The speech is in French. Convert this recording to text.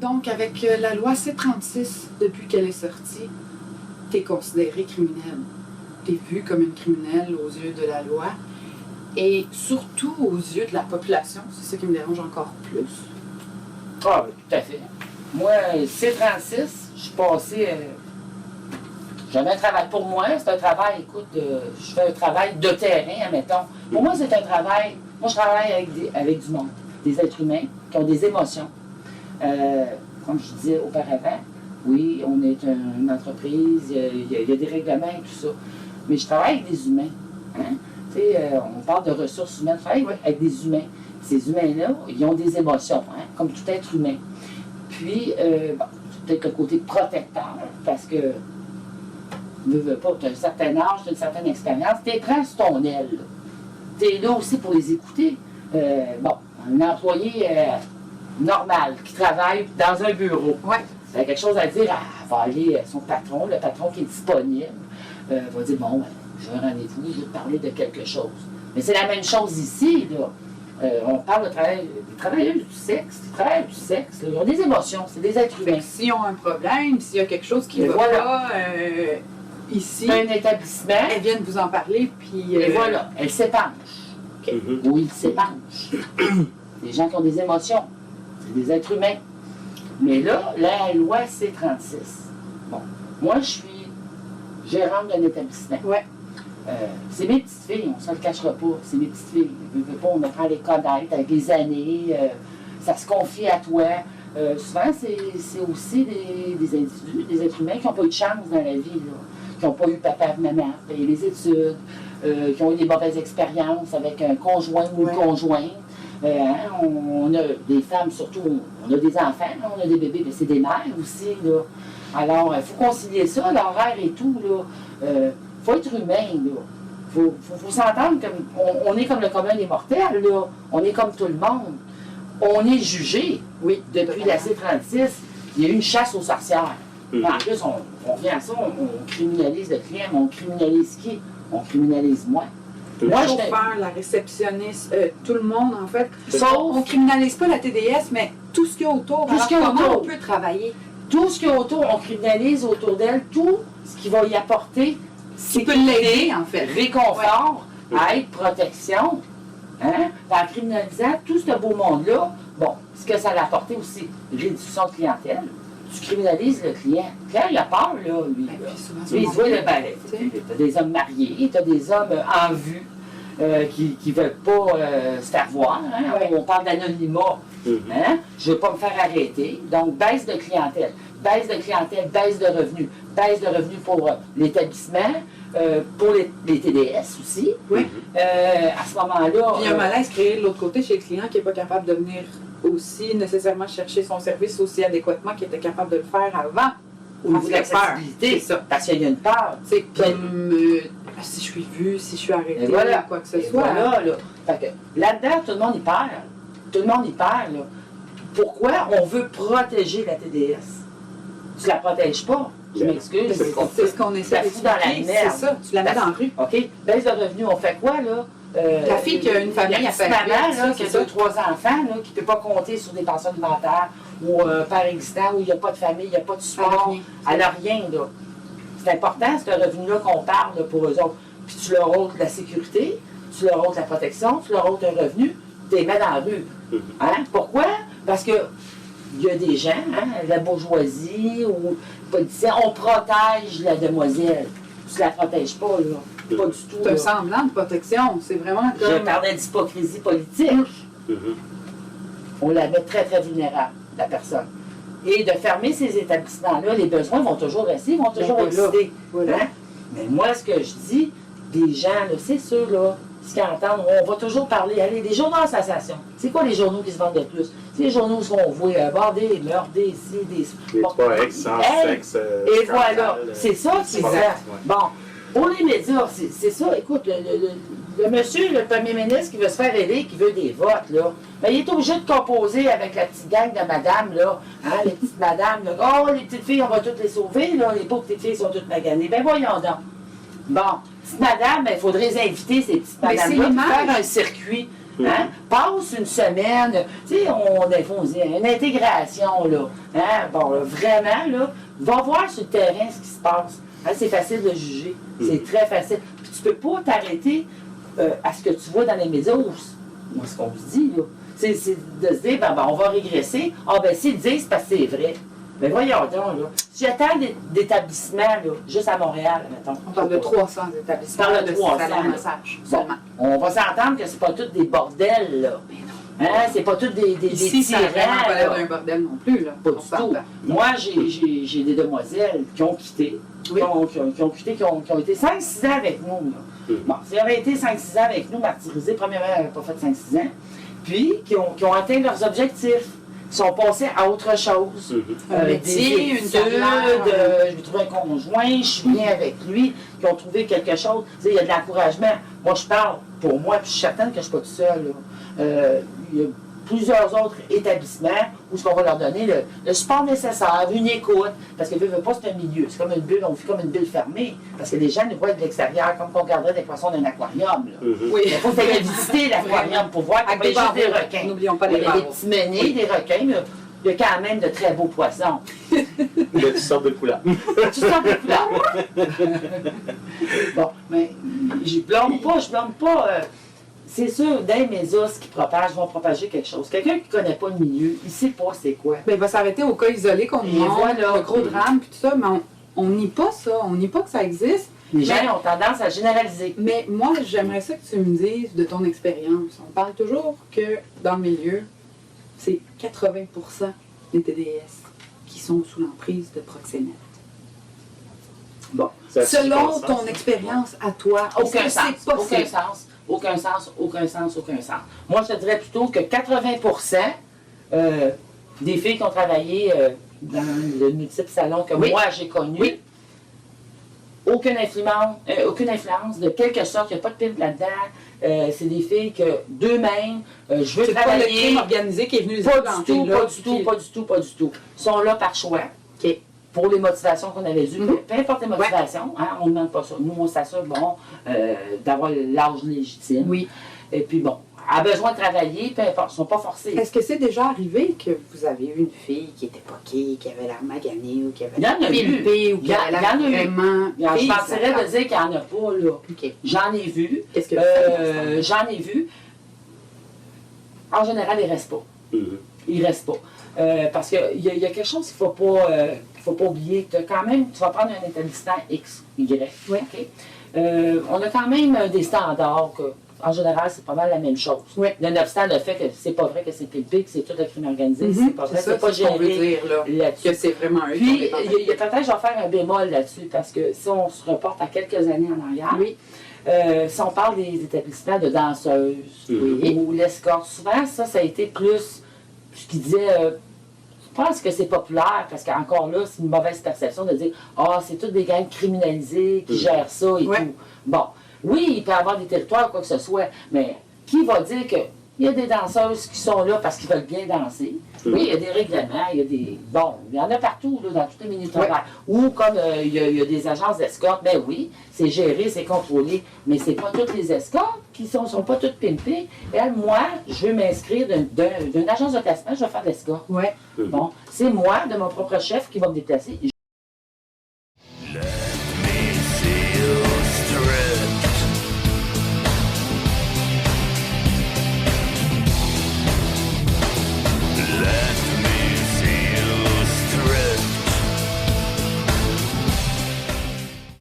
donc, avec la loi C-36, depuis qu'elle est sortie, tu es considéré criminel. Tu es vu comme une criminelle aux yeux de la loi et surtout aux yeux de la population. C'est ça qui me dérange encore plus. Ah, oui, tout à fait. Moi, C-36, je suis passé... J'avais un travail pour moi, c'est un travail, écoute, je fais un travail de terrain, admettons. Pour moi, c'est un travail... Moi, je travaille avec du monde, des êtres humains qui ont des émotions. Comme je disais auparavant, oui, on est une entreprise, il y a des règlements et tout ça. Mais je travaille avec des humains. Hein? On parle de ressources humaines, je travaille avec des humains. Ces humains-là, ils ont des émotions, hein, comme tout être humain. Puis, bon, peut-être le côté protecteur, parce que, ne veux pas, tu as un certain âge, tu as une certaine expérience, tu es prêt sur ton aile. Tu es là aussi pour les écouter. Bon, un employé normal qui travaille dans un bureau. Ouais. Il a quelque chose à dire, va aller son patron, le patron qui est disponible, va dire, bon, j'ai un rendez-vous, je vais te parler de quelque chose. Mais c'est la même chose ici, là. On parle des travailleurs du sexe, là, ils ont des émotions, c'est des êtres humains. S'ils ont un problème, s'il y a quelque chose qui Et va voilà. pas ici, Un établissement, elles viennent vous en parler, puis... et voilà, elles s'épanchent. Oui, ils s'épanchent. Des gens qui ont des émotions, c'est des êtres humains. Mais là, la loi C-36. Bon, moi, je suis gérante d'un établissement. Ouais. C'est mes petites filles, on ne se le cachera pas, c'est mes petites filles. On apprend à les connaître avec les années, ça se confie à toi. Souvent, c'est aussi des individus, des êtres humains qui n'ont pas eu de chance dans la vie, là, qui n'ont pas eu papa et maman, payer les études, qui ont eu des mauvaises expériences avec un conjoint ou une conjointe. On a des femmes, surtout, on a des enfants, là, on a des bébés, mais c'est des mères aussi. Là. Alors, il faut concilier ça, l'horaire et tout. Il faut être humain. Il faut s'entendre comme. On est comme le commun des mortels. Là. On est comme tout le monde. On est jugé. Oui, depuis la C-36, il y a eu une chasse aux sorcières. En plus, on revient à ça, on criminalise le client, mais on criminalise qui? On criminalise moi. Le chauffeur, la réceptionniste, tout le monde, en fait. Sauf, on ne criminalise pas la TDS, mais tout ce qu'il y a autour. Tout ce qu'il y a comment autour. on peut travailler? Tout ce qu'il y a autour, on criminalise autour d'elle, tout ce qui va y apporter, c'est peut l'aider, en fait. Réconfort, aide, protection. Hein? En criminalisant tout ce beau monde-là, bon, ce que ça a apporté aussi, réduction de clientèle. Tu criminalises le client. Le client, il a peur, là, lui. Lui, il se voit le balai. Tu as des hommes mariés, tu as des hommes en vue qui ne veulent pas se faire voir. Hein? On parle d'anonymat. Hein? Je ne veux pas me faire arrêter. Donc, baisse de clientèle. Baisse de clientèle, baisse de revenus. Baisse de revenus pour l'établissement, pour les TDS aussi. Oui. À ce moment-là... Puis il y a un malaise créé de l'autre côté chez le client qui n'est pas capable de venir aussi nécessairement chercher son service aussi adéquatement qu'il était capable de le faire avant. Au niveau de l'accessibilité, parce qu'il y a une peur. C'est comme si je suis vue, si je suis arrêtée, voilà. Quoi que ce soit. Voilà, là. Fait que là-dedans, tout le monde y perd. Tout le monde y perd, là. Pourquoi on veut protéger la TDS? Tu la protèges pas. Je m'excuse. C'est ce qu'on essaie de dans la merde. C'est ça, tu la mets dans la rue. OK. Baisse de revenus, on fait quoi, là? La fille qui a une famille à faire. Maman, qui a 2-3 enfants, là, qui ne peut pas compter sur des pensions alimentaires ou père existant, où il n'y a pas de famille, il n'y a pas de support. Elle n'a rien, là. C'est important, ce revenu-là qu'on parle là, pour eux autres. Puis tu leur ôtes la sécurité, tu leur ôtes la protection, tu leur ôtes un revenu, tu les mets dans la rue. Hein? Pourquoi? Parce que il y a des gens, hein, la bourgeoisie ou les politiciens, on protège la demoiselle. Tu ne la protèges pas, là. Pas du tout. C'est un semblant de protection. C'est vraiment comme... Je parlais d'hypocrisie politique. On la met très, très vulnérable, la personne. Et de fermer ces établissements-là, les besoins vont toujours rester, ils vont toujours exister. Voilà. Hein? Mais moi, ce que je dis, des gens, là, c'est sûr, là, ce qu'ils entendent, on va toujours parler. Allez, les journaux d'association. C'est quoi les journaux qui se vendent le plus? C'est les journaux où on voit des meurtres, des ci, des... Bon, sans sexe. Et voilà. C'est ça qui se vend. Bon. Pour les médias, c'est ça. Écoute, le monsieur, le premier ministre qui veut se faire aider, qui veut des votes, là, ben, il est obligé de composer avec la petite gang de madame, là, hein, les petites madames, là. Oh, les petites filles, on va toutes les sauver, là, les pauvres petites filles sont toutes maganées. Ben voyons donc. Bon, petites madames, il faudrait les inviter, ces petites madames-là, faire un circuit Hein? Passe une semaine, tu sais, des fois, on dit une intégration, là. Hein? Bon, là, vraiment, là, va voir sur le terrain ce qui se passe. Hein? C'est facile de juger. C'est très facile. Puis tu peux pas t'arrêter à ce que tu vois dans les médias ou moi, ce qu'on se dit, là. C'est de se dire, ben, on va régresser. Ah, ben, s'ils disent, c'est parce que c'est vrai. Mais voyons donc, là. Si j'attends d'établissements, là, juste à Montréal, mettons. On parle de 300 établissements. On parle de 300. Massage, Bon, seulement. on va s'entendre que c'est pas tous des bordels, là. Hein? C'est pas tous des Ici, ça n'a vraiment pas l'air là. d'un bordel non plus, là. Pas du tout. Moi, j'ai des demoiselles qui ont quitté, Oui. qui ont été 5-6 ans avec nous. Là. Bon, s'ils avaient été 5-6 ans avec nous, martyrisés, premièrement, ils n'avaient pas fait 5-6 ans, puis qui ont atteint leurs objectifs, qui sont passés à autre chose. Un métier, des une études, carrière. je vais trouver un conjoint, je suis bien avec lui, qui ont trouvé quelque chose. Tu sais, il y a de l'encouragement. Moi, je parle pour moi, puis je suis certaine que je ne suis pas tout seul. Là. Il y a plusieurs autres établissements où on va leur donner le support nécessaire, une écoute, parce que veut pas, c'est un milieu, c'est comme une bulle, on vit comme une bulle fermée, parce que les gens nous voient de l'extérieur, comme qu'on regarderait des poissons d'un aquarium. Là. Oui. Il faut aller visiter l'aquarium pour voir qu'il y a juste des requins. N'oublions pas Il y les a des barreaux. petits menhirs, des requins, mais il y a quand même de très beaux poissons. Il y a toutes sortes de couleurs. Toutes sortes de couleurs. Bon, mais je blâme pas. C'est sûr, dans les médias, ce qu'ils propagent, vont propager quelque chose. Quelqu'un qui ne connaît pas le milieu, il ne sait pas c'est quoi. Ben, il va s'arrêter au cas isolé qu'on Et nous montre, voilà. le gros drame, puis tout ça, mais on nie pas ça, on nie pas que ça existe. Les gens Mais- ont tendance à généraliser. Mais moi, j'aimerais ça que tu me dises de ton expérience. On parle toujours que dans le milieu, c'est 80% des TDS qui sont sous l'emprise de proxénètes. Bon, Ça a Selon du bon ton sens. expérience à toi, est-ce aucun que sens, c'est possible? aucun sens. Moi, je te dirais plutôt que 80% des filles qui ont travaillé dans le multiple salon que Oui. moi j'ai connu, Oui. aucune influence de quelque sorte, il n'y a pas de pimp là-dedans. C'est des filles que d'eux-mêmes, je veux C'est pas le travailler. crime organisé qui est venu les Pas implanter du tout, là, pas du tout, pas du tout. Ils sont là par choix. OK. Pour les motivations qu'on avait eues, Mhm. peu importe les motivations, hein, on ne demande pas ça. Nous, on s'assure, d'avoir l'âge légitime. Oui. Et puis bon, a besoin de travailler, peu importe, ils ne sont pas forcés. Est-ce que c'est déjà arrivé que vous avez eu une fille qui était poquée, qui avait l'air maganée ou qui avait Il y en l'air a eu. pimpée ou qui Il y en- avait l'air il y en a eu. vraiment... Je prise, partirais ça? de dire qu'il n'y en a pas, là. OK. J'en ai vu. Qu'est-ce que vous faites dans ce J'en ai vu. En général, ils ne restent pas. Mhm. Il reste pas. Parce qu'il y a quelque chose qu'il ne faut pas oublier. Quand même, tu vas prendre un établissement X, Y. Oui. OK? On a quand même des standards que, en général, c'est pas mal la même chose. Oui. Nonobstant le fait que c'est pas vrai que c'est pimpé, que c'est tout le crime organisé, Mhm. c'est pas vrai, ça, c'est pas c'est ce qu'on veut géré dire, là. là-dessus. Que c'est vraiment eux qui Puis, ont des il y a peut-être, je vais faire un bémol là-dessus, parce que si on se reporte à quelques années en arrière, Oui. si on parle des établissements de danseuses Mhm. ou l'escorte, souvent, ça a été plus ce qui disait. Je pense que c'est populaire, parce qu'encore là, c'est une mauvaise perception de dire ah, c'est tous des gangs criminalisés qui Mhm. gèrent ça et Ouais. tout. Bon, oui, il peut y avoir des territoires, quoi que ce soit, mais qui va dire que. Il y a des danseuses qui sont là parce qu'ils veulent bien danser. Oui, il y a des règlements, il y a des. Bon, il y en a partout, là, dans toutes les minutes horaires. Ou comme il y a des agences d'escorte, ben oui, c'est géré, c'est contrôlé, mais c'est pas toutes les escortes qui sont pas toutes pimpées. Et moi, je veux m'inscrire d'une agence de placement, je vais faire de l'escorte. Ouais. Bon, c'est moi, de mon propre chef, qui va me déplacer.